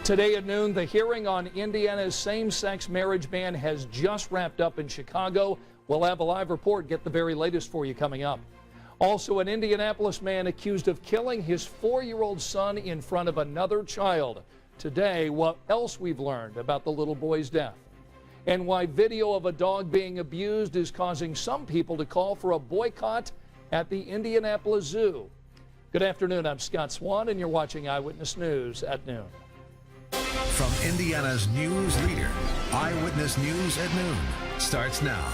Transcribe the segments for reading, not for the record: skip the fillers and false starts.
Today at noon, the hearing on Indiana's same-sex marriage ban has just wrapped up in Chicago. We'll have a live report, get the very latest for you coming up. Also, an Indianapolis man accused of killing his 4-year-old son in front of another child. Today, what else we've learned about the little boy's death, and why video of a dog being abused is causing some people to call for a boycott at the Indianapolis Zoo. Good afternoon, I'm Scott Swan, and you're watching Eyewitness News at noon. From Indiana's news leader, Eyewitness News at noon starts now.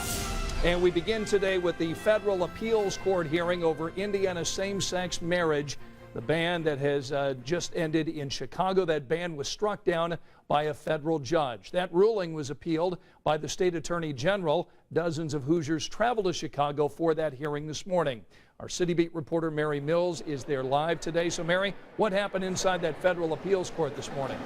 And we begin today with the federal appeals court hearing over Indiana's same-sex marriage. The ban that has just ended in Chicago, that ban was struck down by a federal judge. That ruling was appealed by the state attorney general. Dozens of Hoosiers traveled to Chicago for that hearing this morning. Our City Beat reporter Mary Mills is there live today. So Mary, what happened inside that federal appeals court this morning?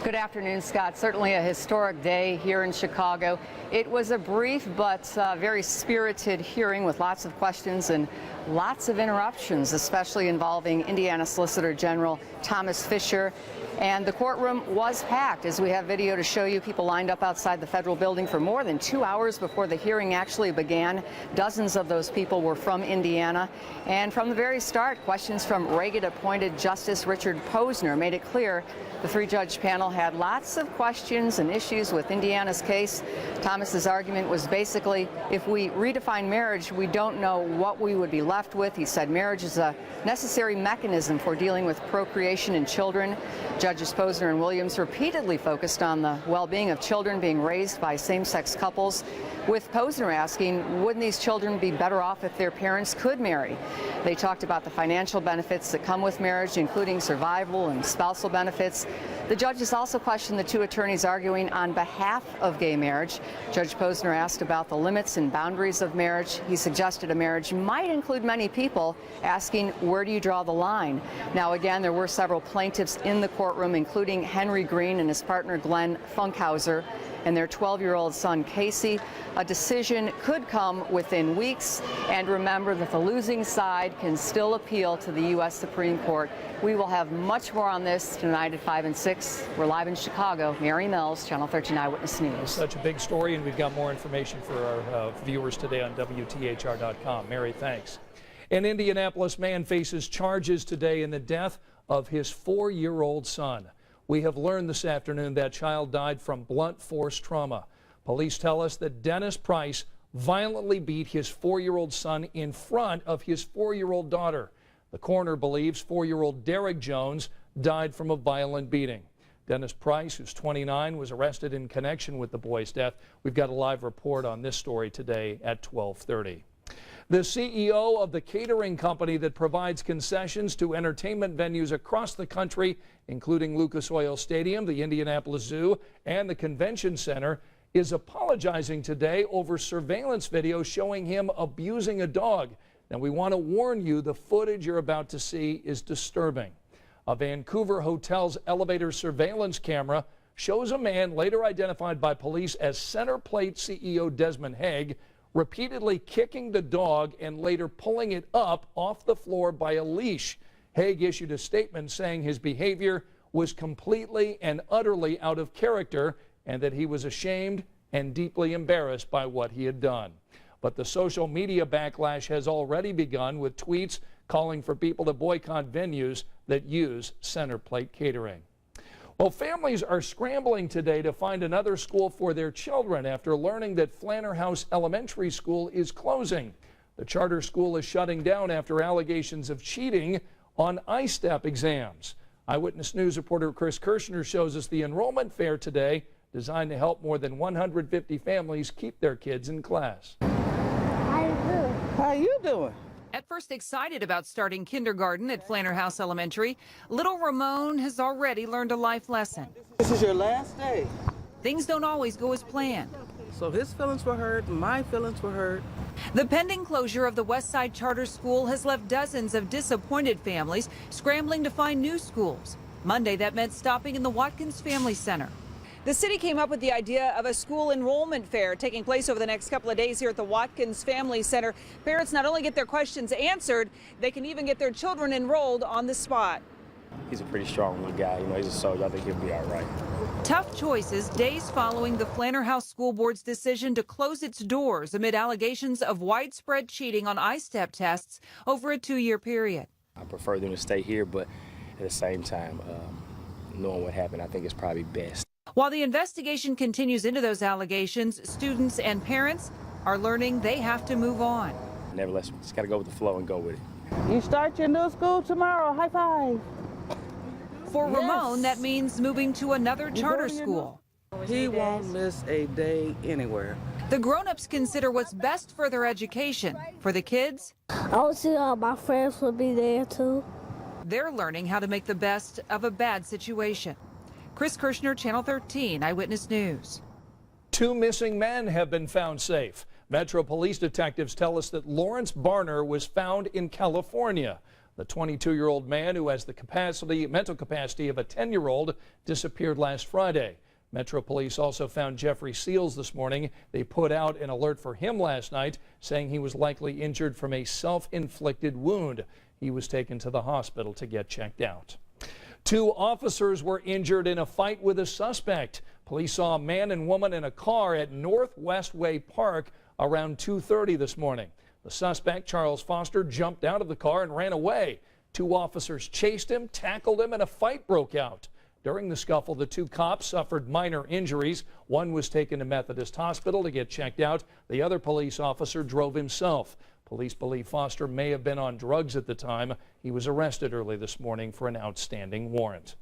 Good afternoon, Scott. Certainly a historic day here in Chicago. It was a brief but very spirited hearing with lots of questions and lots of interruptions, especially involving Indiana Solicitor General Thomas Fisher. And the courtroom was packed, as we have video to show you. People lined up outside the federal building for more than 2 hours before the hearing actually began. Dozens of those people were from Indiana. And from the very start, questions from Reagan-appointed Justice Richard Posner made it clear the three-judge panel had lots of questions and issues with Indiana's case. Thomas's argument was basically, if we redefine marriage, we don't know what we would be left with. He said marriage is a necessary mechanism for dealing with procreation in children. Judges Posner and Williams repeatedly focused on the well-being of children being raised by same-sex couples, with Posner asking, wouldn't these children be better off if their parents could marry? They talked about the financial benefits that come with marriage, including survival and spousal benefits. The judges also questioned the two attorneys arguing on behalf of gay marriage. Judge Posner asked about the limits and boundaries of marriage. He suggested a marriage might include many people, asking, where do you draw the line? Now, again, there were several plaintiffs in the courtroom, including Henry Green and his partner Glenn Funkhauser and their 12-year-old son Casey. A decision could come within weeks. And remember that the losing side can still appeal to the U.S. Supreme Court. We will have much more on this tonight at 5 and 6. We're live in Chicago. Mary Mills, Channel 13 Eyewitness News. Such a big story, and we've got more information for our viewers today on WTHR.com. Mary, thanks. An Indianapolis man faces charges today in the death of his 4-year-old son. We have learned this afternoon that child died from blunt force trauma. Police tell us that Dennis Price violently beat his 4-year-old son in front of his 4-year-old daughter. The coroner believes 4-year-old Derek Jones died from a violent beating. Dennis Price, who's 29, was arrested in connection with the boy's death. We've got a live report on this story today at 12:30. The CEO of the catering company that provides concessions to entertainment venues across the country, including Lucas Oil Stadium, the Indianapolis Zoo, and the Convention Center, is apologizing today over surveillance video showing him abusing a dog. Now, we want to warn you, the footage you're about to see is disturbing. A Vancouver hotel's elevator surveillance camera shows a man later identified by police as Centerplate CEO Desmond Haig repeatedly kicking the dog and later pulling it up off the floor by a leash. Haig issued a statement saying his behavior was completely and utterly out of character and that he was ashamed and deeply embarrassed by what he had done. But the social media backlash has already begun, with tweets calling for people to boycott venues that use Centerplate catering. Well, families are scrambling today to find another school for their children after learning that Flanner House Elementary School is closing. The charter school is shutting down after allegations of cheating on ISTEP exams. Eyewitness News reporter Chris Kirshner shows us the enrollment fair today, designed to help more than 150 families keep their kids in class. How you doing? At first excited about starting kindergarten at Flanner House Elementary, little Ramon has already learned a life lesson. This is your last day. Things don't always go as planned. So his feelings were hurt, my feelings were hurt. The pending closure of the Westside Charter School has left dozens of disappointed families scrambling to find new schools. Monday, that meant stopping in the Watkins Family Center. The city came up with the idea of a school enrollment fair taking place over the next couple of days here at the Watkins Family Center. Parents not only get their questions answered, they can even get their children enrolled on the spot. He's a pretty strong little guy. He's a soldier. I think he'll be all right. Tough choices days following the Flanner House School Board's decision to close its doors amid allegations of widespread cheating on I-STEP tests over a 2-year period. I prefer them to stay here, but at the same time, knowing what happened, I think it's probably best. While the investigation continues into those allegations, students and parents are learning they have to move on. Nevertheless, just got to go with the flow and go with it. You start your new school tomorrow. High five. For Ramon, that means moving to another charter going to your school. He won't miss a day anywhere. The grown-ups consider what's best for their education. For the kids, I would see all my friends would be there too. they're learning how to make the best of a bad situation. Chris Kirshner, Channel 13, Eyewitness News. 2 missing men have been found safe. Metro Police detectives tell us that Lawrence Barner was found in California. The 22-year-old man, who has the mental capacity of a 10-year-old, disappeared last Friday. Metro Police also found Jeffrey Seals this morning. They put out an alert for him last night, saying he was likely injured from a self-inflicted wound. He was taken to the hospital to get checked out. 2 officers were injured in a fight with a suspect. Police saw a man and woman in a car at Northwest Way Park around 2:30 this morning. The suspect, Charles Foster, jumped out of the car and ran away. 2 officers chased him, tackled him, and a fight broke out. During the scuffle, the 2 cops suffered minor injuries. One was taken to Methodist Hospital to get checked out. The other police officer drove himself. Police believe Foster may have been on drugs at the time. He was arrested early this morning for an outstanding warrant.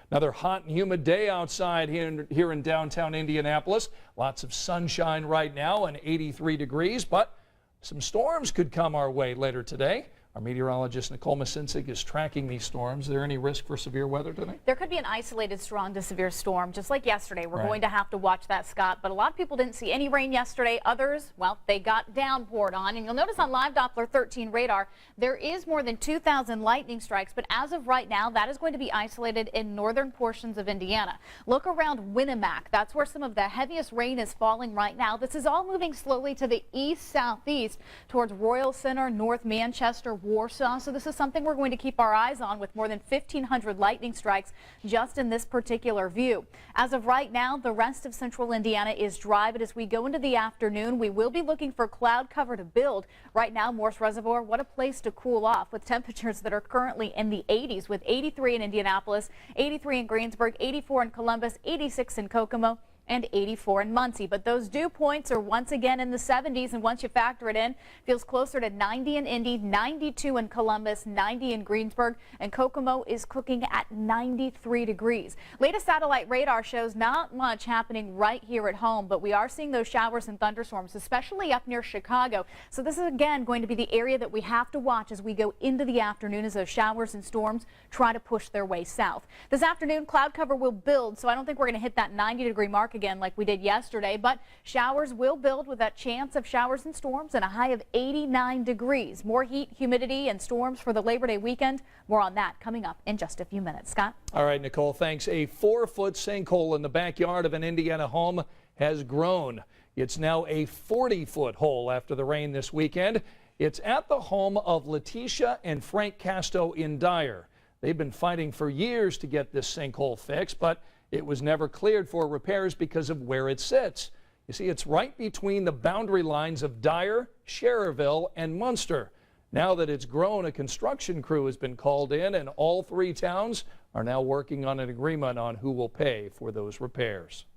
Another hot and humid day outside here in downtown Indianapolis. Lots of sunshine right now and 83 degrees, but some storms could come our way later today. Our meteorologist Nicole Masinsik is tracking these storms. Is there any risk for severe weather today? There could be an isolated strong to severe storm, just like yesterday. We're Right. going to have to watch that, Scott. But a lot of people didn't see any rain yesterday. Others, well, they got downpoured on. And you'll notice on live Doppler 13 radar, there is more than 2,000 lightning strikes. But as of right now, that is going to be isolated in northern portions of Indiana. Look around Winnemac. That's where some of the heaviest rain is falling right now. This is all moving slowly to the east-southeast towards Royal Center, North Manchester, Warsaw. So this is something we're going to keep our eyes on, with more than 1,500 lightning strikes just in this particular view. As of right now, the rest of central Indiana is dry, but as we go into the afternoon, we will be looking for cloud cover to build. Right now, Morse Reservoir, what a place to cool off, with temperatures that are currently in the 80s, with 83 in Indianapolis, 83 in Greensburg, 84 in Columbus, 86 in Kokomo, and 84 in Muncie. But those dew points are once again in the 70s, and once you factor it in, feels closer to 90 in Indy, 92 in Columbus, 90 in Greensburg, and Kokomo is cooking at 93 degrees. Latest satellite radar shows not much happening right here at home, but we are seeing those showers and thunderstorms, especially up near Chicago. So this is again going to be the area that we have to watch as we go into the afternoon, as those showers and storms try to push their way south. This afternoon, cloud cover will build, so I don't think we're going to hit that 90-degree mark again like we did yesterday, but showers will build with that chance of showers and storms and a high of 89 degrees. More heat, humidity, and storms for the Labor Day weekend. More on that coming up in just a few minutes. Scott? All right, Nicole, thanks. A 4-foot sinkhole in the backyard of an Indiana home has grown. It's now a 40-foot hole after the rain this weekend. It's at the home of Letitia and Frank Casto in Dyer. They've been fighting for years to get this sinkhole fixed, but it was never cleared for repairs because of where it sits. You see, it's right between the boundary lines of Dyer, Schererville, and Munster. Now that it's grown, a construction crew has been called in, and all 3 towns are now working on an agreement on who will pay for those repairs.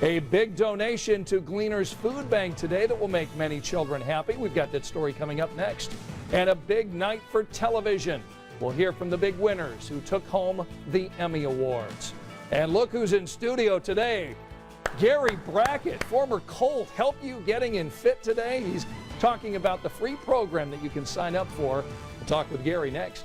A big donation to Gleaner's Food Bank today that will make many children happy. We've got that story coming up next. And a big night for television. We'll hear from the big winners who took home the Emmy Awards. And look who's in studio today. Gary Brackett, former Colt, helped you getting in fit today. He's talking about the free program that you can sign up for. We'll talk with Gary next.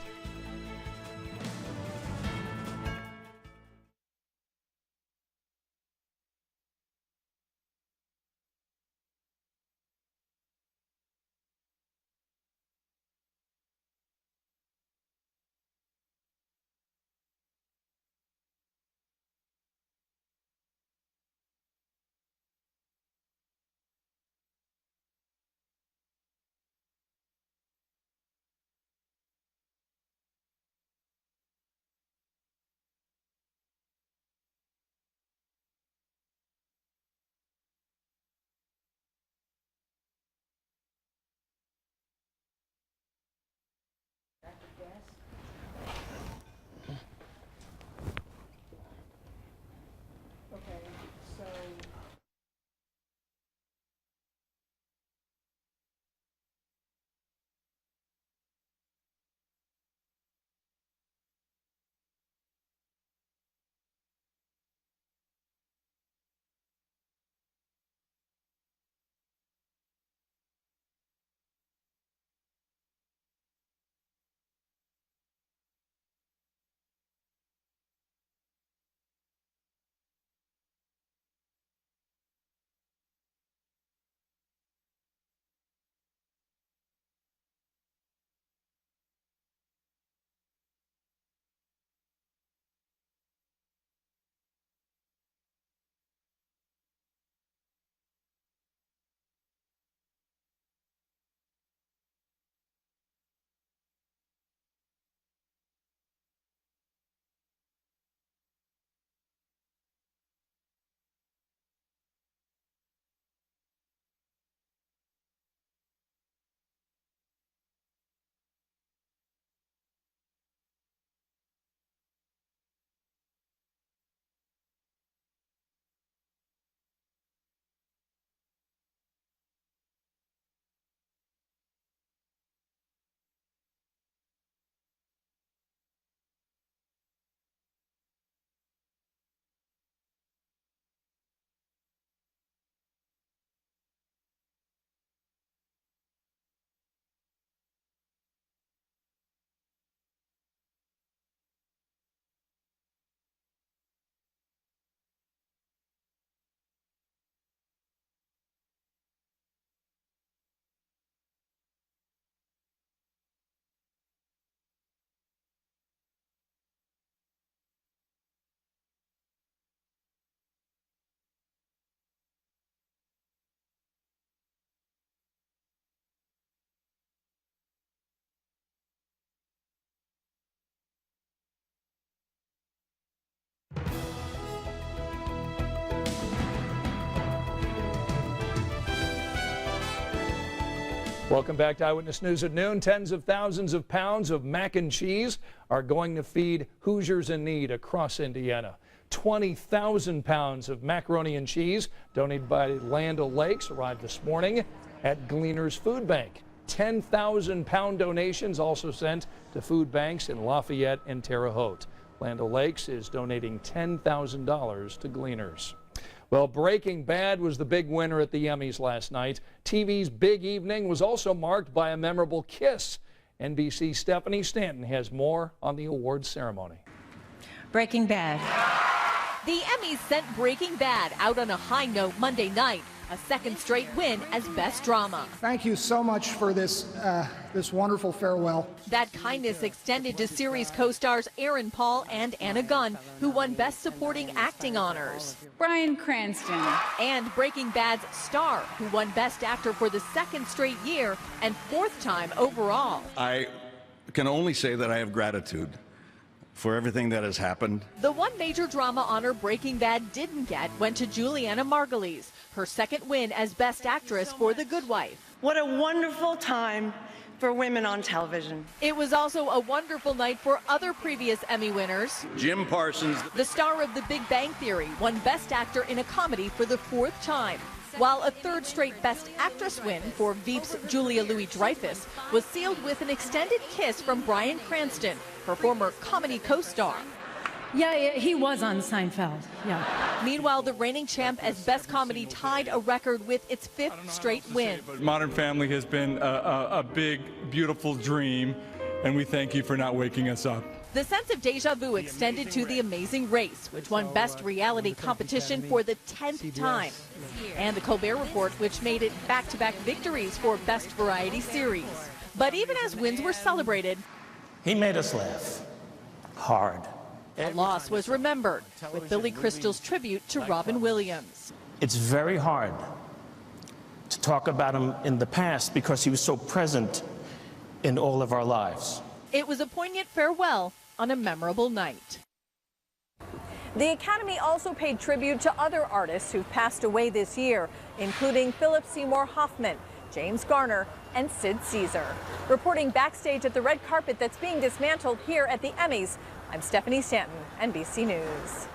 Welcome back to Eyewitness News at noon. Tens of thousands of pounds of mac and cheese are going to feed Hoosiers in need across Indiana. 20,000 pounds of macaroni and cheese donated by Land O'Lakes arrived this morning at Gleaners Food Bank. 10,000 pound donations also sent to food banks in Lafayette and Terre Haute. Land O'Lakes is donating $10,000 to Gleaners. Well, Breaking Bad was the big winner at the Emmys last night. TV's big evening was also marked by a memorable kiss. NBC's Stephanie Stanton has more on the awards ceremony. Breaking Bad. The Emmys sent Breaking Bad out on a high note Monday night, a second straight win as Best Drama. Thank you so much for this wonderful farewell. That kindness extended to series co-stars Aaron Paul and Anna Gunn, who won Best Supporting Acting honors. Bryan Cranston. And Breaking Bad's star, who won Best Actor for the second straight year and fourth time overall. I can only say that I have gratitude for everything that has happened. The one major drama honor Breaking Bad didn't get went to Juliana Margulies, her second win as Best Actress for The Good Wife. What a wonderful time for women on television. It was also a wonderful night for other previous Emmy winners. Jim Parsons, the star of The Big Bang Theory, won Best Actor in a Comedy for the fourth time, while a third straight Best Actress win for Veep's Julia Louis-Dreyfus was sealed with an extended kiss from Bryan Cranston, her former comedy co-star. Yeah, he was on Seinfeld. Yeah. Meanwhile, the reigning champ as Best Comedy tied a record with its fifth straight win. Modern Family has been a big, beautiful dream, and we thank you for not waking us up. The sense of deja vu extended to The Amazing Race, which won Best Reality Competition for the 10th time. And The Colbert Report, which made it back-to-back victories for Best Variety Series. But even as wins were celebrated, he made us laugh hard. A loss was remembered with Billy Crystal's tribute to Robin Williams. It's very hard to talk about him in the past because he was so present in all of our lives. It was a poignant farewell on a memorable night. The Academy also paid tribute to other artists who've passed away this year, including Philip Seymour Hoffman, James Garner, and Sid Caesar. Reporting backstage at the red carpet that's being dismantled here at the Emmys, I'm Stephanie Stanton, NBC News.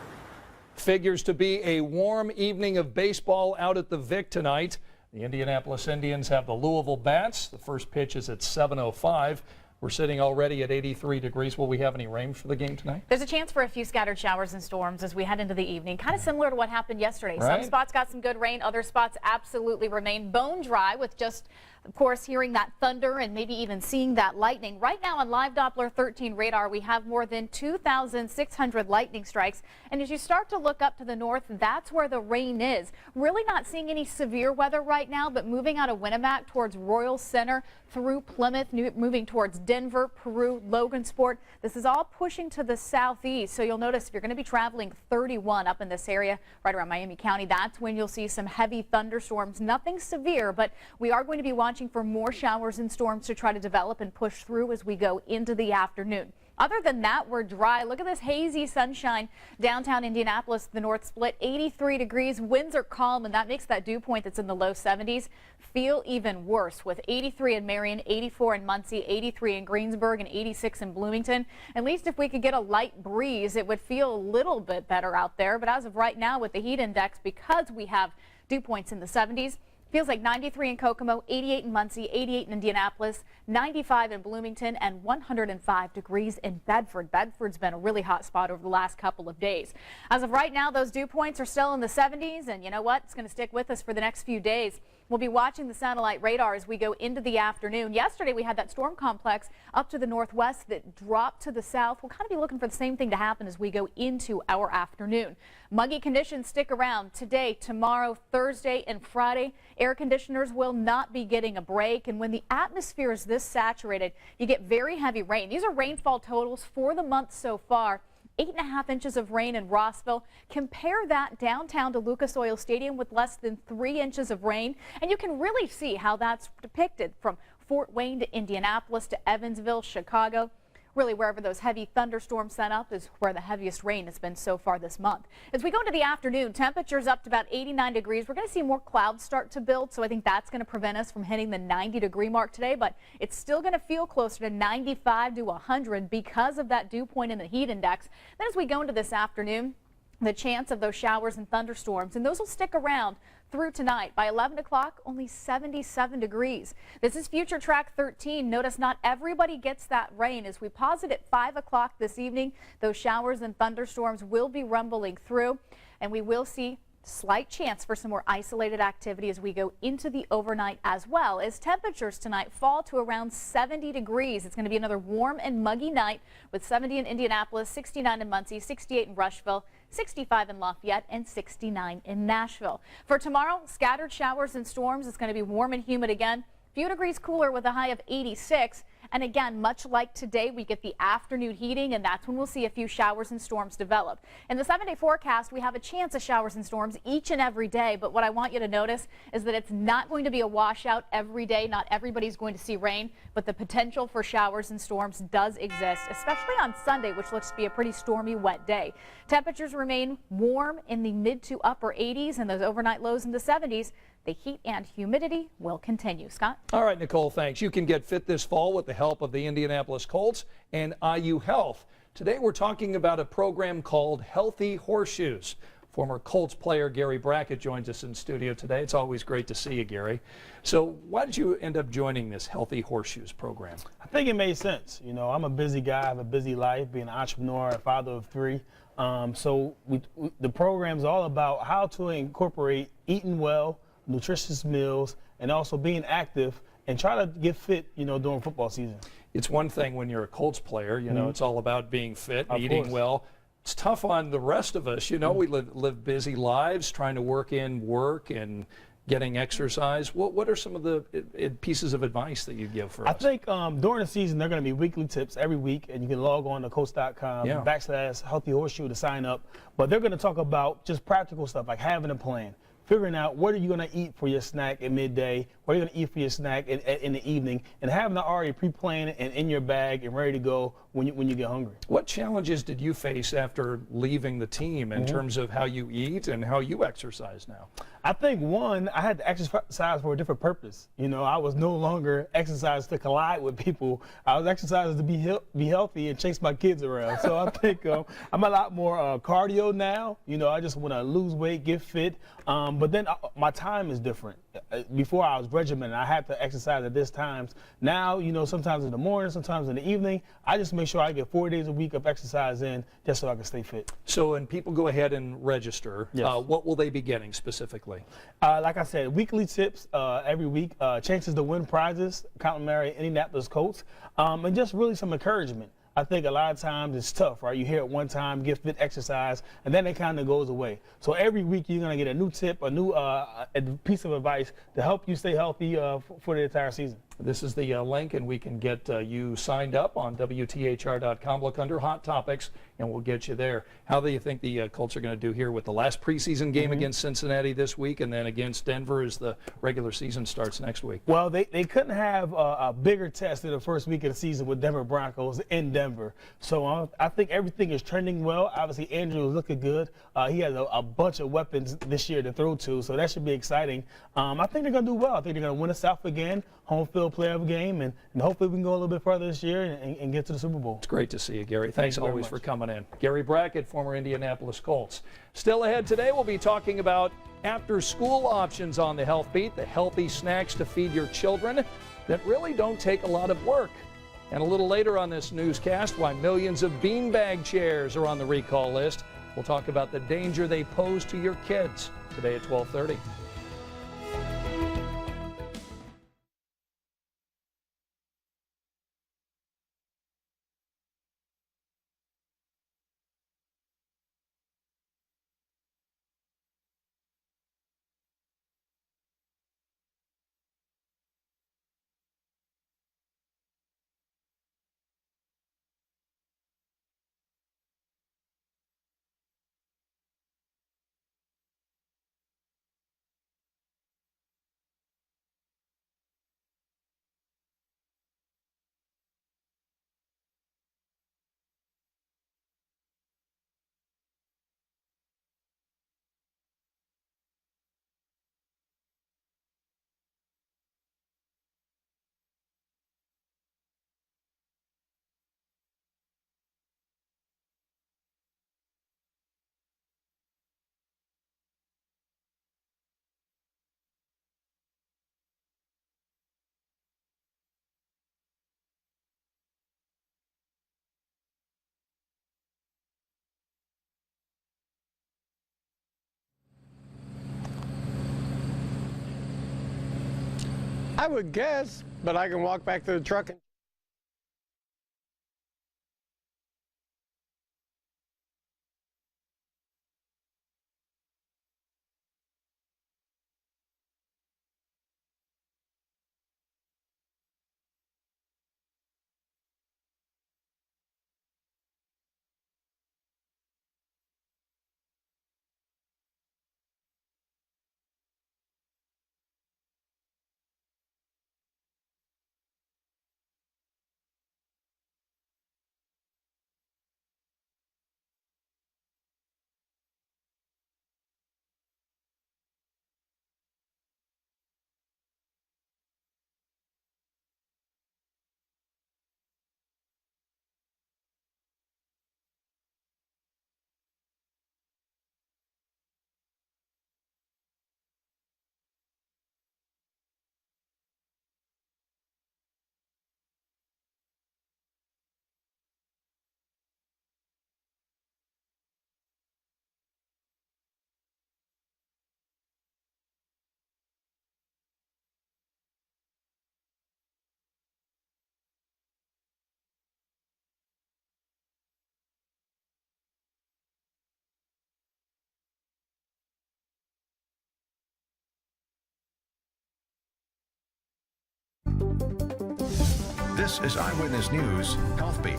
Figures to be a warm evening of baseball out at the Vic tonight. The Indianapolis Indians have the Louisville Bats. The first pitch is at 7:05. We're sitting already at 83 degrees. Will we have any rain for the game tonight? There's a chance for a few scattered showers and storms as we head into the evening, kind of similar to what happened yesterday. Right. Some spots got some good rain. Other spots absolutely remain bone dry with just, of course, hearing that thunder and maybe even seeing that lightning. Right now on Live Doppler 13 radar, we have more than 2,600 lightning strikes. And as you start to look up to the north, that's where the rain is. Really not seeing any severe weather right now, but moving out of Winnemac towards Royal Center through Plymouth, moving towards Denver, Peru, Logansport. This is all pushing to the southeast. So you'll notice if you're going to be traveling 31 up in this area, right around Miami County, that's when you'll see some heavy thunderstorms. Nothing severe, but we are going to be watching for more showers and storms to try to develop and push through as we go into the afternoon. Other than that, we're dry. Look at this hazy sunshine downtown Indianapolis, the north split, 83 degrees. Winds are calm, and that makes that dew point that's in the low 70s feel even worse with 83 in Marion, 84 in Muncie, 83 in Greensburg, and 86 in Bloomington. At least if we could get a light breeze, it would feel a little bit better out there. But as of right now with the heat index, because we have dew points in the 70s, feels like 93 in Kokomo, 88 in Muncie, 88 in Indianapolis, 95 in Bloomington, and 105 degrees in Bedford. Bedford's been a really hot spot over the last couple of days. As of right now, those dew points are still in the 70s, and you know what? It's going to stick with us for the next few days. We'll be watching the satellite radar as we go into the afternoon. Yesterday, we had that storm complex up to the northwest that dropped to the south. We'll kind of be looking for the same thing to happen as we go into our afternoon. Muggy conditions stick around today, tomorrow, Thursday, and Friday. Air conditioners will not be getting a break. And when the atmosphere is this saturated, you get very heavy rain. These are rainfall totals for the month so far. 8.5 inches of rain in Rossville. Compare that downtown to Lucas Oil Stadium with less than 3 inches of rain. And you can really see how that's depicted from Fort Wayne to Indianapolis to Evansville, Chicago. Really, wherever those heavy thunderstorms set up is where the heaviest rain has been so far this month. As we go into the afternoon, temperatures up to about 89 degrees. We're going to see more clouds start to build, so I think that's going to prevent us from hitting the 90-degree mark today, but it's still going to feel closer to 95 to 100 because of that dew point in the heat index. Then as we go into this afternoon, the chance of those showers and thunderstorms, and those will stick around through tonight. By 11 o'clock, only 77 degrees. This is Future Track 13. Notice not everybody gets that rain. As we pause it at 5 o'clock this evening, those showers and thunderstorms will be rumbling through, and we will see slight chance for some more isolated activity as we go into the overnight, as well as temperatures tonight fall to around 70 degrees. It's going to be another warm and muggy night with 70 in Indianapolis, 69 in Muncie, 68 in Rushville, 65 in Lafayette, and 69 in Nashville. For tomorrow, scattered showers and storms. It's going to be warm and humid again. Few degrees cooler with a high of 86. And again, much like today, we get the afternoon heating, and that's when we'll see a few showers and storms develop. In the 7-day forecast, we have a chance of showers and storms each and every day. But what I want you to notice is that it's not going to be a washout every day. Not everybody's going to see rain, but the potential for showers and storms does exist, especially on Sunday, which looks to be a pretty stormy, wet day. Temperatures remain warm in the mid to upper 80s and those overnight lows in the 70s. The heat and humidity will continue. Scott? All right, Nicole, thanks. You can get fit this fall with the help of the Indianapolis Colts and IU Health. Today we're talking about a program called Healthy Horseshoes. Former Colts player Gary Brackett joins us in studio today. It's always great to see you, Gary. So why did you end up joining this Healthy Horseshoes program? I think it made sense. You know, I'm a busy guy. I have a busy life, being an entrepreneur, a father of 3. The program's all about how to incorporate eating well, nutritious meals, and also being active and try to get fit, you know, during football season. It's one thing when you're a Colts player, you know, it's all about being fit, Of eating course. well. It's tough on the rest of us. You know, we live busy lives, trying to work in work and getting exercise. What are some of the pieces of advice that you give for us? I think during the season, there are going to be weekly tips every week, and you can log on to Coach.com/Healthy Horseshoe to sign up. But they're going to talk about just practical stuff like having a plan, figuring out what are you going to eat for your snack at midday, what are you going to eat for your snack in the evening, and having it already pre-planned and in your bag and ready to go when you get hungry. What challenges did you face after leaving the team in terms of how you eat and how you exercise now? I think, one, I had to exercise for a different purpose. You know, I was no longer exercising to collide with people. I was exercising to be healthy and chase my kids around. So I think I'm a lot more cardio now. You know, I just want to lose weight, get fit. But then my time is different. Before I was regimented, I had to exercise at this times. Now, you know, sometimes in the morning, sometimes in the evening, I just make sure I get 4 days a week of exercise in just so I can stay fit. So when people go ahead and register, what will they be getting specifically? Like I said, weekly tips every week, chances to win prizes, complimentary Indianapolis Colts, and just really some encouragement. I think a lot of times it's tough, right? You hear it one time, get fit, exercise, and then it kind of goes away. So every week you're going to get a new tip, a new a piece of advice to help you stay healthy for the entire season. This is the link, and we can get you signed up on WTHR.com. Look under Hot Topics, and we'll get you there. How do you think the Colts are going to do here with the last preseason game against Cincinnati this week and then against Denver as the regular season starts next week? Well, they couldn't have a bigger test in the first week of the season with Denver Broncos in Denver. So I think everything is trending well. Obviously, Andrew is looking good. He has a bunch of weapons this year to throw to, so that should be exciting. I think they're going to do well. I think they're going to win the South again, home field player of the game, and hopefully we can go a little bit further this year and get to the Super Bowl. It's great to see you, Gary. Thanks always always for coming in. Gary Brackett, former Indianapolis Colts. Still ahead today, we'll be talking about after-school options on the Health Beat, the healthy snacks to feed your children that really don't take a lot of work. And a little later on this newscast, why millions of beanbag chairs are on the recall list. We'll talk about the danger they pose to your kids today at 12:30. I would guess, but I can walk back to the truck and This is Eyewitness News Health Beat.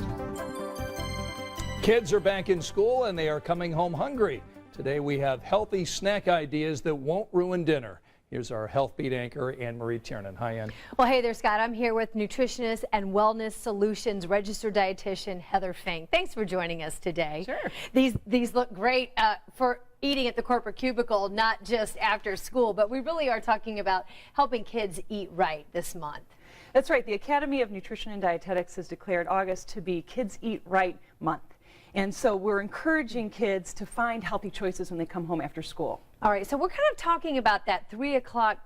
Kids are back in school and they are coming home hungry. Today we have healthy snack ideas that won't ruin dinner. Here's our Health Beat anchor, Ann Marie Tiernan. Hi, Ann. Well, hey there, Scott. I'm here with nutritionist and wellness solutions registered dietitian Heather Fink. Thanks for joining us today. Sure. These look great for eating at the corporate cubicle, not just after school, but we really are talking about helping kids eat right this month. That's right. The Academy of Nutrition and Dietetics has declared August to be Kids Eat Right Month. And so we're encouraging kids to find healthy choices when they come home after school. All right, so we're kind of talking about that 3 o'clock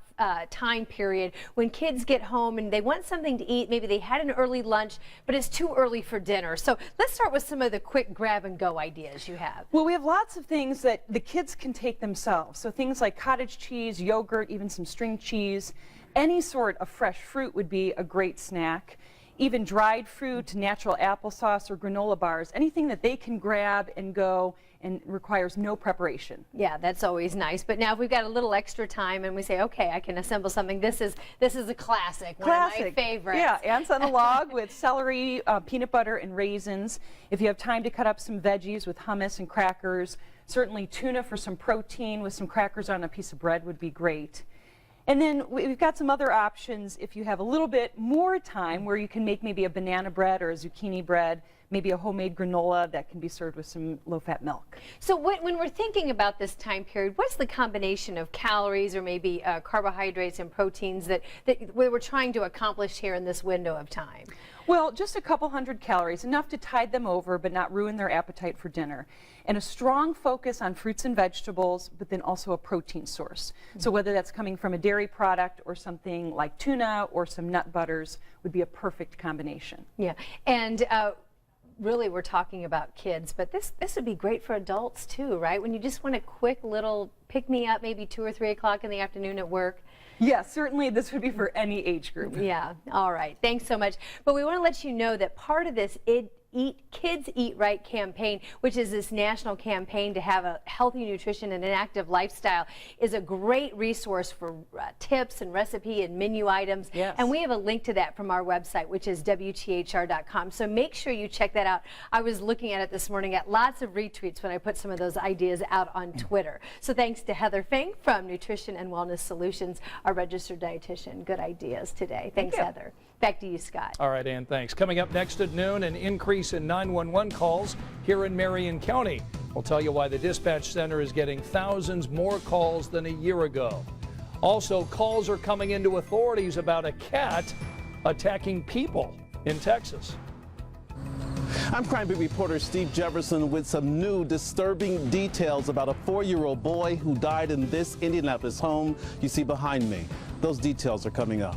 time period when kids get home and they want something to eat. Maybe they had an early lunch, but it's too early for dinner. So let's start with some of the quick grab and go ideas you have. Well, we have lots of things that the kids can take themselves. So things like cottage cheese, yogurt, even some string cheese. Any sort of fresh fruit would be a great snack. Even dried fruit, natural applesauce, or granola bars, anything that they can grab and go and requires no preparation. Yeah, that's always nice. But now if we've got a little extra time and we say, okay, I can assemble something, this is a classic, one of my favorites. Yeah, ants on a log with celery, peanut butter, and raisins. If you have time to cut up some veggies with hummus and crackers, certainly tuna for some protein with some crackers on a piece of bread would be great. And then we've got some other options if you have a little bit more time where you can make maybe a banana bread or a zucchini bread, maybe a homemade granola that can be served with some low-fat milk. So when we're thinking about this time period, what's the combination of calories or maybe carbohydrates and proteins that we're trying to accomplish here in this window of time? Well, just a couple hundred calories, enough to tide them over but not ruin their appetite for dinner. And a strong focus on fruits and vegetables, but then also a protein source. So whether that's coming from a dairy product or something like tuna or some nut butters would be a perfect combination. Yeah, and really we're talking about kids, but this would be great for adults too, right? When you just want a quick little pick-me-up, maybe 2 or 3 o'clock in the afternoon at work. Yeah, certainly this would be for any age group. Yeah, all right, thanks so much. But we want to let you know that part of this Kids Eat Right campaign, which is this national campaign to have a healthy nutrition and an active lifestyle, is a great resource for tips and recipe and menu items. Yes. And we have a link to that from our website, which is WTHR.com. So make sure you check that out. I was looking at it this morning, got lots of retweets when I put some of those ideas out on Twitter. So thanks to Heather Fink from Nutrition and Wellness Solutions, our registered dietitian. Good ideas today. Thanks, Heather. Back to you, Scott. All right, Ann, thanks. Coming up next at noon, an increase in 911 calls here in Marion County. We'll tell you why the dispatch center is getting thousands more calls than a year ago. Also, calls are coming into authorities about a cat attacking people in Texas. I'm Crime Beat reporter Steve Jefferson with some new disturbing details about a 4-year-old boy who died in this Indianapolis home you see behind me. Those details are coming up.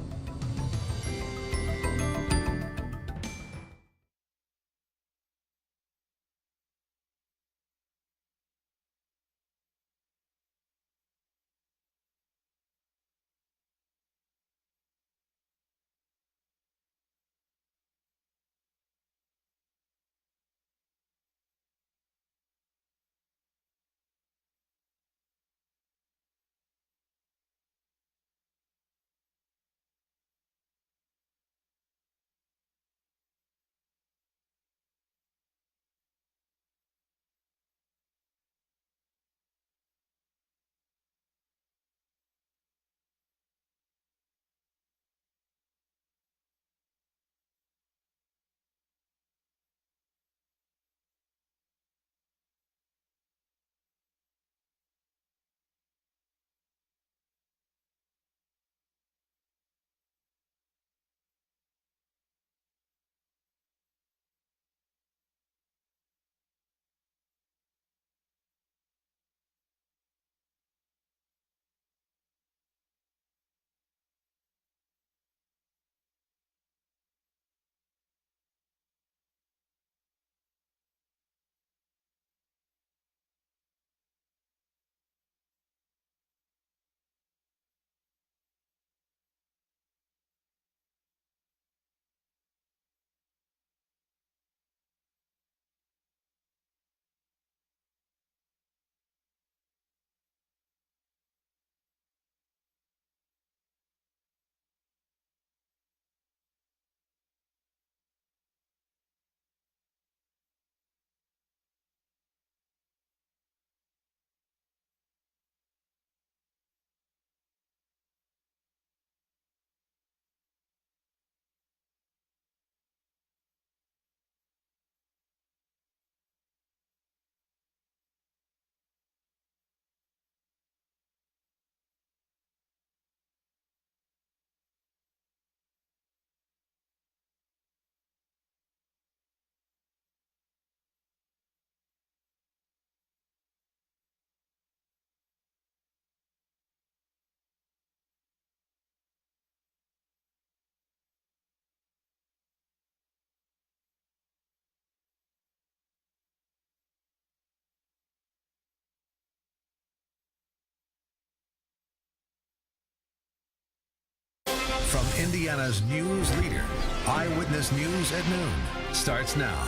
Indiana's news leader, Eyewitness News at Noon, starts now.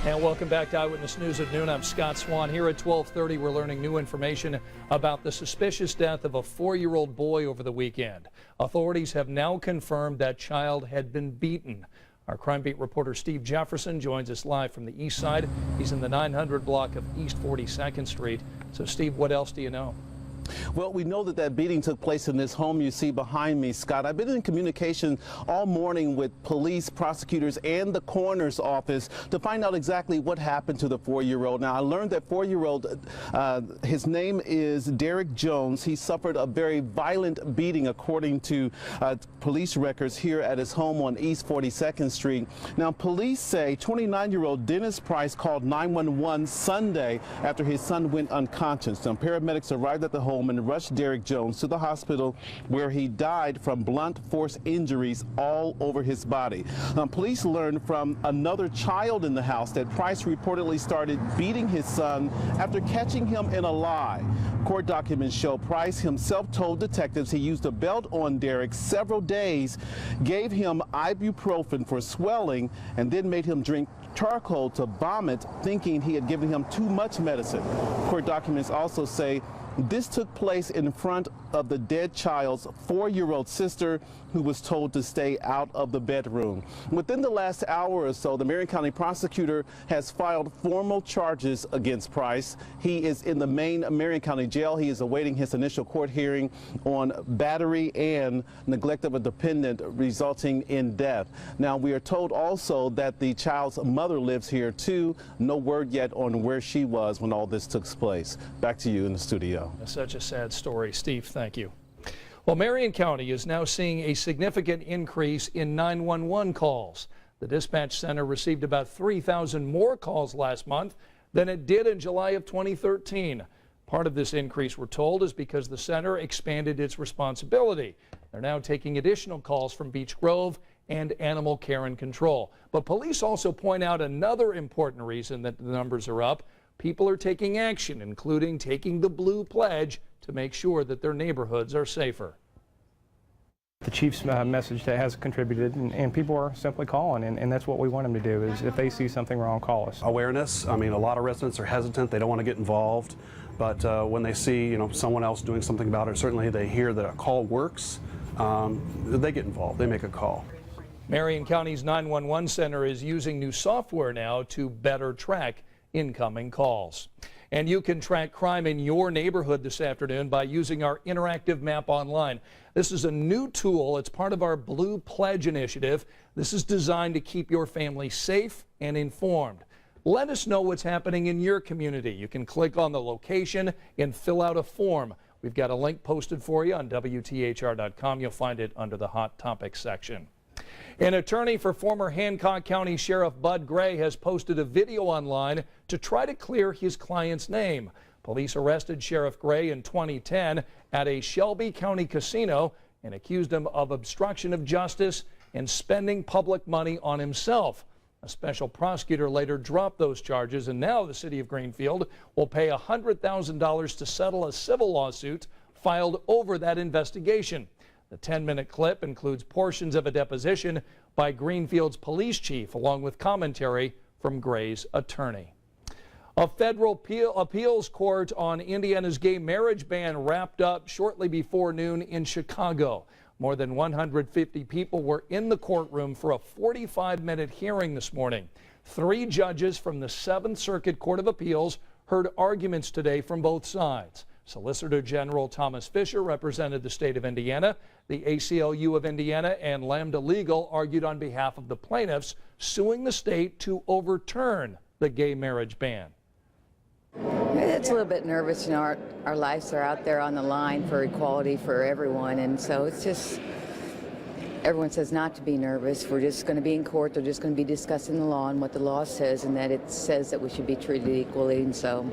And welcome back to Eyewitness News at Noon. I'm Scott Swan. Here at 12:30, we're learning new information about the suspicious death of a 4-year-old boy over the weekend. Authorities have now confirmed that child had been beaten. Our crime beat reporter Steve Jefferson joins us live from the east side. He's in the 900 block of East 42nd Street. So, Steve, what else do you know? Well, we know that that beating took place in this home you see behind me, Scott. I've been in communication all morning with police, prosecutors, and the coroner's office to find out exactly what happened to the 4-year-old. Now, I learned that 4-year-old, his name is Derek Jones. He suffered a very violent beating, according to police records here at his home on East 42nd Street. Now, police say 29-year-old Dennis Price called 911 Sunday after his son went unconscious. Now, paramedics arrived at the home and rushed Derek Jones to the hospital, where he died from blunt force injuries all over his body. Police learned from another child in the house that Price reportedly started beating his son after catching him in a lie. Court documents show Price himself told detectives he used a belt on Derek several days, gave him ibuprofen for swelling, and then made him drink charcoal to vomit, thinking he had given him too much medicine. Court documents also say this took place in front of the dead child's 4-year-old sister, who was told to stay out of the bedroom. Within the last hour or so, the Marion County prosecutor has filed formal charges against Price. He is in the main Marion County jail. He is awaiting his initial court hearing on battery and neglect of a dependent, resulting in death. Now, we are told also that the child's mother lives here too. No word yet on where she was when all this took place. Back to you in the studio. That's such a sad story. Steve, thank you. Well, Marion County is now seeing a significant increase in 911 calls. The dispatch center received about 3,000 more calls last month than it did in July of 2013. Part of this increase, we're told, is because the center expanded its responsibility. They're now taking additional calls from Beech Grove and Animal Care and Control. But police also point out another important reason that the numbers are up. People are taking action, including taking the blue pledge to make sure that their neighborhoods are safer. The chief's message that has contributed, and people are simply calling, and that's what we want them to do, is if they see something wrong, call us. Awareness. I mean, a lot of residents are hesitant. They don't want to get involved. But when they see, someone else doing something about it, certainly they hear that a call works, they get involved. They make a call. Marion County's 911 center is using new software now to better track incoming calls. And you can track crime in your neighborhood this afternoon by using our interactive map online. This is a new tool. It's part of our Blue Pledge initiative. This is designed to keep your family safe and informed. Let us know what's happening in your community. You can click on the location and fill out a form. We've got a link posted for you on WTHR.com. You'll find it under the Hot Topics section. An attorney for former Hancock County Sheriff Bud Gray has posted a video online to try to clear his client's name. Police arrested Sheriff Gray in 2010 at a Shelby County casino and accused him of obstruction of justice and spending public money on himself. A special prosecutor later dropped those charges, and now the city of Greenfield will pay $100,000 to settle a civil lawsuit filed over that investigation. The 10-minute clip includes portions of a deposition by Greenfield's police chief, along with commentary from Gray's attorney. A federal appeals court on Indiana's gay marriage ban wrapped up shortly before noon in Chicago. More than 150 people were in the courtroom for a 45-minute hearing this morning. 3 judges from the 7th Circuit Court of Appeals heard arguments today from both sides. Solicitor General Thomas Fisher represented the state of Indiana. The ACLU of Indiana and Lambda Legal argued on behalf of the plaintiffs, suing the state to overturn the gay marriage ban. It's a little bit nervous. Our lives are out there on the line for equality for everyone, and so it's just, everyone says not to be nervous. We're just going to be in court. They're just going to be discussing the law and what the law says, and that it says that we should be treated equally, and so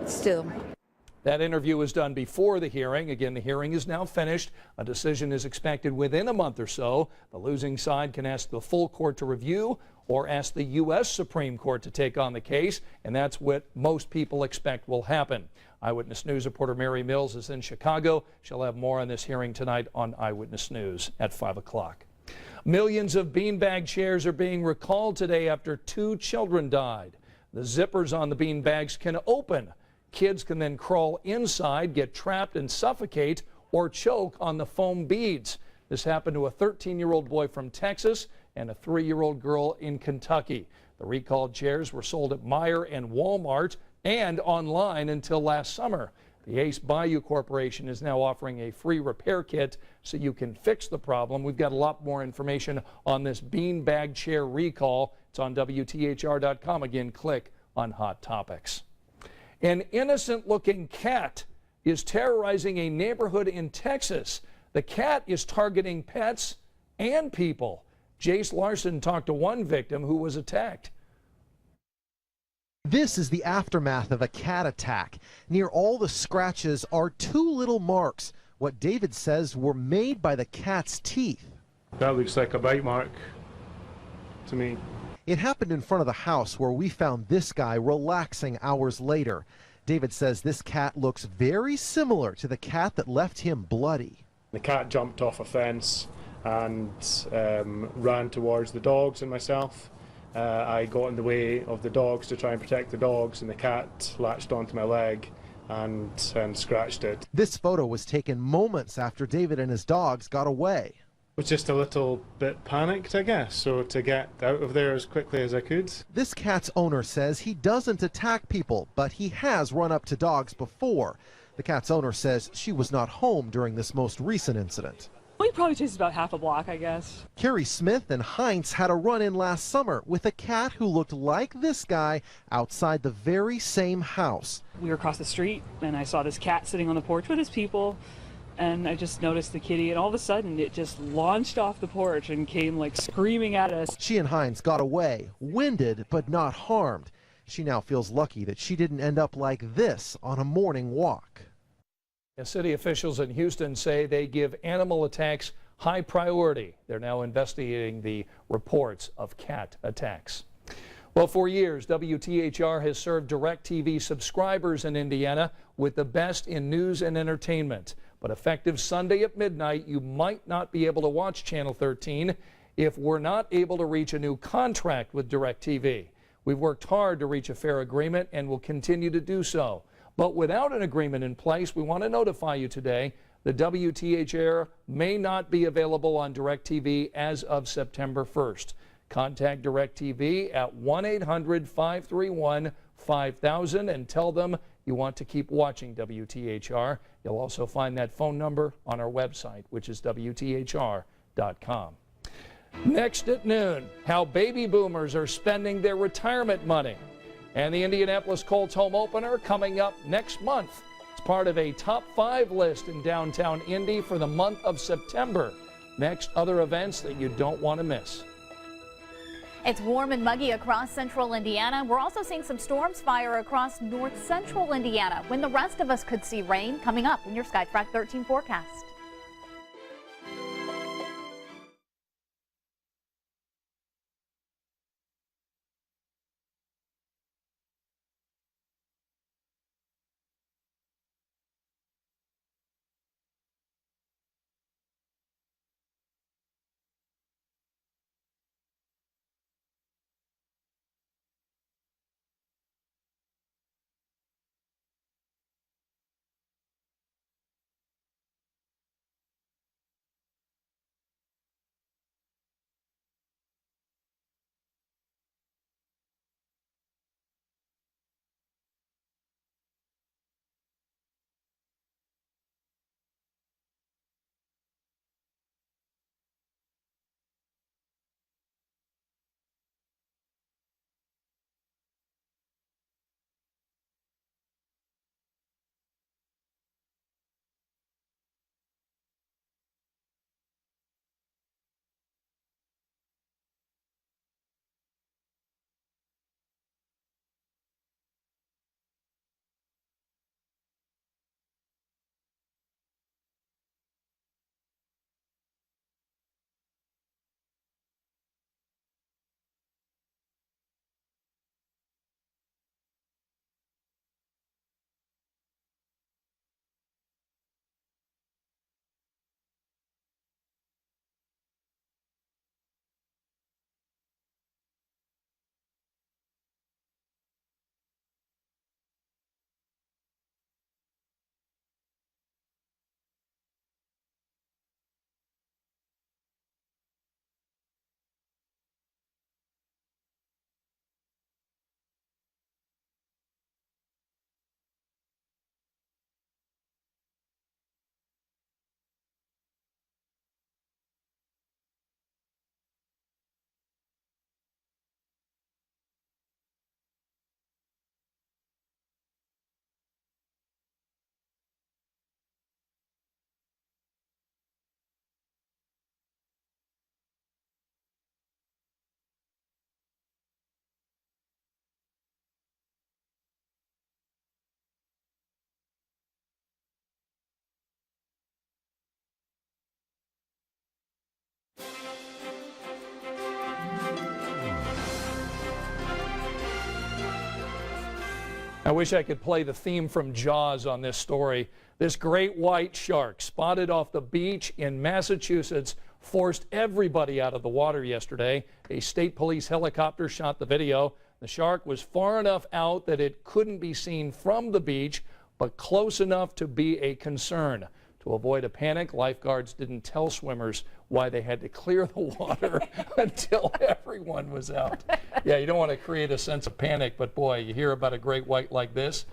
still. That interview was done before the hearing. Again, the hearing is now finished. A decision is expected within a month or so. The losing side can ask the full court to review or ask the U.S. Supreme Court to take on the case, and that's what most people expect will happen. Eyewitness News reporter Mary Mills is in Chicago. She'll have more on this hearing tonight on Eyewitness News at 5 o'clock. Millions of beanbag chairs are being recalled today after 2 children died. The zippers on the beanbags can open. Kids can then crawl inside, get trapped and suffocate, or choke on the foam beads. This happened to a 13-year-old boy from Texas and a 3-year-old girl in Kentucky. The recalled chairs were sold at Meijer and Walmart and online until last summer. The Ace Bayou Corporation is now offering a free repair kit so you can fix the problem. We've got a lot more information on this beanbag chair recall. It's on WTHR.com. Again, click on Hot Topics. An innocent-looking cat is terrorizing a neighborhood in Texas. The cat is targeting pets and people. Jace Larson talked to one victim who was attacked. This is the aftermath of a cat attack. Near all the scratches are 2 little marks, what David says were made by the cat's teeth. That looks like a bite mark to me. It happened in front of the house where we found this guy relaxing hours later. David says this cat looks very similar to the cat that left him bloody. The cat jumped off a fence and ran towards the dogs and myself. I got in the way of the dogs to try and protect the dogs, and the cat latched onto my leg and scratched it. This photo was taken moments after David and his dogs got away. I was just a little bit panicked, I guess, so to get out of there as quickly as I could. This cat's owner says he doesn't attack people, but he has run up to dogs before. The cat's owner says she was not home during this most recent incident. We probably chased about half a block, I guess. Carrie Smith and Heinz had a run-in last summer with a cat who looked like this guy outside the very same house. We were across the street, and I saw this cat sitting on the porch with his people, and I just noticed the kitty, and all of a sudden it just launched off the porch and came like screaming at us. She and Heinz got away, winded but not harmed. She now feels lucky that she didn't end up like this on a morning walk. City officials in Houston say they give animal attacks high priority. They're now investigating the reports of cat attacks. Well, for years, WTHR has served DirecTV subscribers in Indiana with the best in news and entertainment. But effective Sunday at midnight, you might not be able to watch Channel 13 if we're not able to reach a new contract with DirecTV. We've worked hard to reach a fair agreement and will continue to do so. But without an agreement in place, we want to notify you today that WTHR may not be available on DirecTV as of September 1st. Contact DirecTV at 1-800-531-5000 and tell them you want to keep watching WTHR. You'll also find that phone number on our website, which is WTHR.com. Next at noon, how baby boomers are spending their retirement money. And the Indianapolis Colts home opener coming up next month. It's part of a top 5 list in downtown Indy for the month of September. Next, other events that you don't want to miss. It's warm and muggy across central Indiana. We're also seeing some storms fire across north central Indiana, when the rest of us could see rain coming up in your SkyTrack 13 forecast. I wish I could play the theme from Jaws on this story. This great white shark spotted off the beach in Massachusetts forced everybody out of the water yesterday. A state police helicopter shot the video. The shark was far enough out that it couldn't be seen from the beach, but close enough to be a concern. To avoid a panic, lifeguards didn't tell swimmers why they had to clear the water until everyone was out. Yeah, you don't want to create a sense of panic, but boy, you hear about a great white like this.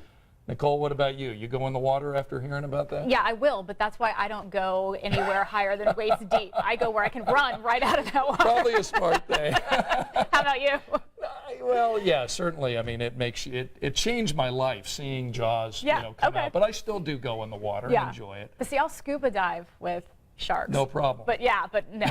Nicole, what about you? You go in the water after hearing about that? Yeah, I will, but that's why I don't go anywhere higher than waist deep. I go where I can run right out of that water. Probably a smart thing. How about you? Well, yeah, certainly. I mean, it changed my life seeing Jaws, come out. But I still do go in the water and enjoy it. But see, I'll scuba dive with sharks. No problem. But yeah, but no,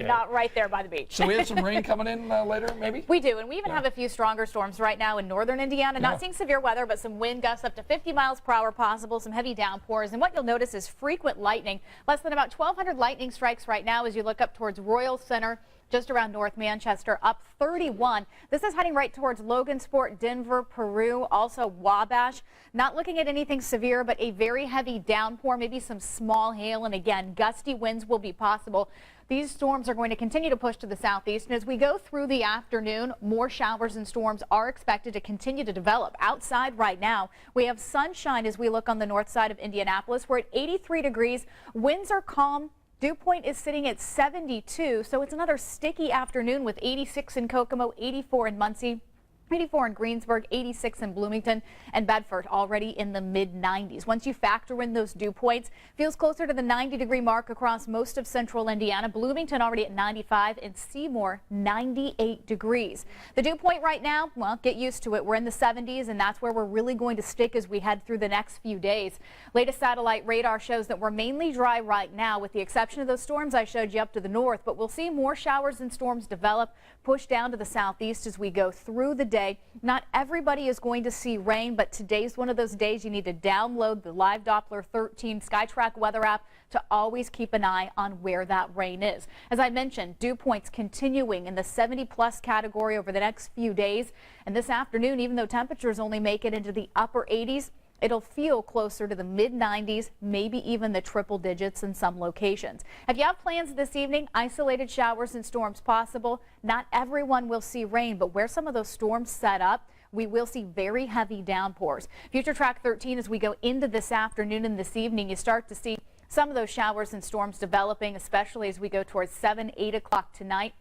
not right there by the beach. So we have some rain coming in later, maybe? We do, and we even have a few stronger storms right now in northern Indiana. Not seeing severe weather, but some wind gusts up to 50 miles per hour possible, some heavy downpours. And what you'll notice is frequent lightning. Less than about 1,200 lightning strikes right now as you look up towards Royal Center, just around North Manchester, up 31. This is heading right towards Logansport, Denver, Peru, also Wabash. Not looking at anything severe, but a very heavy downpour, maybe some small hail, and again, gusty winds will be possible. These storms are going to continue to push to the southeast, and as we go through the afternoon, more showers and storms are expected to continue to develop. Outside right now, we have sunshine as we look on the north side of Indianapolis. We're at 83 degrees. Winds are calm. Dew point is sitting at 72, so it's another sticky afternoon with 86 in Kokomo, 84 in Muncie, 84 in Greensburg, 86 in Bloomington, and Bedford already in the mid-90s. Once you factor in those dew points, feels closer to the 90-degree mark across most of central Indiana. Bloomington already at 95 and Seymour 98 degrees. The dew point right now, well, get used to it. We're in the 70s, and that's where we're really going to stick as we head through the next few days. Latest satellite radar shows that we're mainly dry right now, with the exception of those storms I showed you up to the north, but we'll see more showers and storms develop, push down to the southeast as we go through the day. Not everybody is going to see rain, but today's one of those days you need to download the Live Doppler 13 SkyTrack weather app to always keep an eye on where that rain is. As I mentioned, dew points continuing in the 70-plus category over the next few days. And this afternoon, even though temperatures only make it into the upper 80s, it'll feel closer to the mid-90s, maybe even the triple digits in some locations. If you have plans this evening, isolated showers and storms possible. Not everyone will see rain, but where some of those storms set up, we will see very heavy downpours. Future Track 13, as we go into this afternoon and this evening, you start to see some of those showers and storms developing, especially as we go towards 7, 8 o'clock tonight.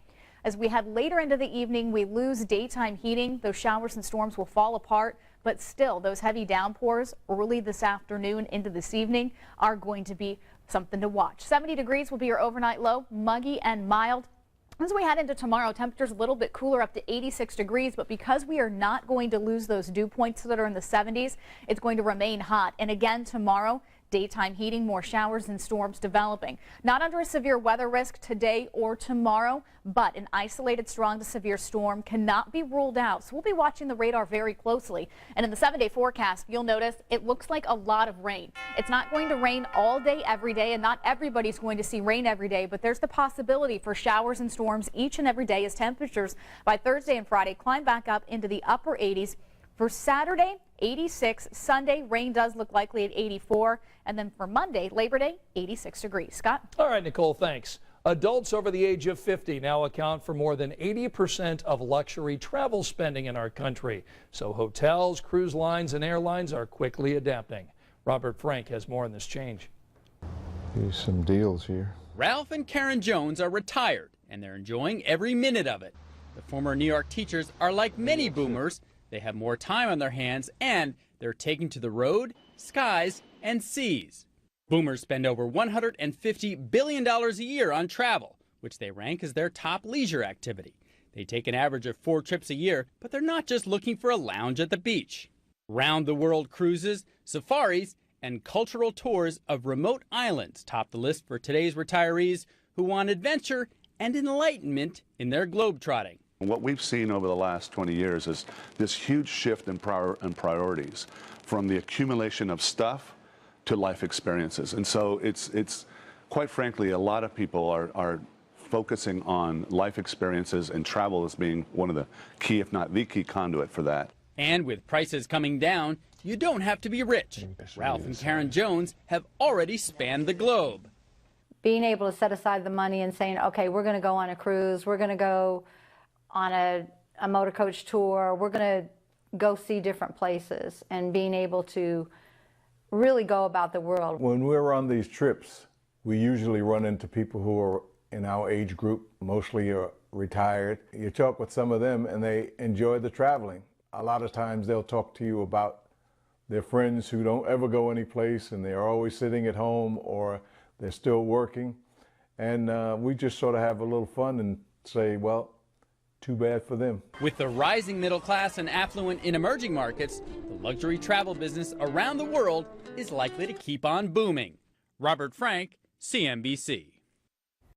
As we head later into the evening, we lose daytime heating. Those showers and storms will fall apart. But still, those heavy downpours early this afternoon into this evening are going to be something to watch. 70 degrees will be your overnight low, muggy and mild. As we head into tomorrow, temperatures a little bit cooler, up to 86 degrees, but because we are not going to lose those dew points that are in the 70s, it's going to remain hot. And again, tomorrow, daytime heating, more showers and storms developing. Not under a severe weather risk today or tomorrow, but an isolated strong to severe storm cannot be ruled out. So we'll be watching the radar very closely. And in the 7-day forecast, you'll notice it looks like a lot of rain. It's not going to rain all day, every day, and not everybody's going to see rain every day, but there's the possibility for showers and storms each and every day as temperatures by Thursday and Friday climb back up into the upper 80s. For Saturday, 86. Sunday, rain does look likely at 84. And then for Monday, Labor Day, 86 degrees. Scott? All right, Nicole, thanks. Adults over the age of 50 now account for more than 80% of luxury travel spending in our country. So hotels, cruise lines, and airlines are quickly adapting. Robert Frank has more on this change. Here's some deals here. Ralph and Karen Jones are retired, and they're enjoying every minute of it. The former New York teachers are like many boomers. They have more time on their hands, and they're taking to the road, skies, and seas. Boomers spend over $150 billion a year on travel, which they rank as their top leisure activity. They take an average of 4 trips a year, but they're not just looking for a lounge at the beach. Round-the-world cruises, safaris, and cultural tours of remote islands top the list for today's retirees who want adventure and enlightenment in their globetrotting. What we've seen over the last 20 years is this huge shift in priorities, from the accumulation of stuff to life experiences. And so it's quite frankly, a lot of people are focusing on life experiences, and travel as being one of the key, if not the key conduit for that. And with prices coming down, you don't have to be rich. Ralph and Karen Jones have already spanned the globe. Being able to set aside the money and saying, okay, we're going to go on a cruise, we're going to go on a motor coach tour, we're going to go see different places, and being able to really go about the world. When we're on these trips, we usually run into people who are in our age group, mostly are retired. You talk with some of them and they enjoy the traveling. A lot of times they'll talk to you about their friends who don't ever go anyplace and they're always sitting at home or they're still working. And we just sort of have a little fun and say, well, too bad for them. With the rising middle class and affluent in emerging markets, the luxury travel business around the world is likely to keep on booming. Robert Frank, CNBC.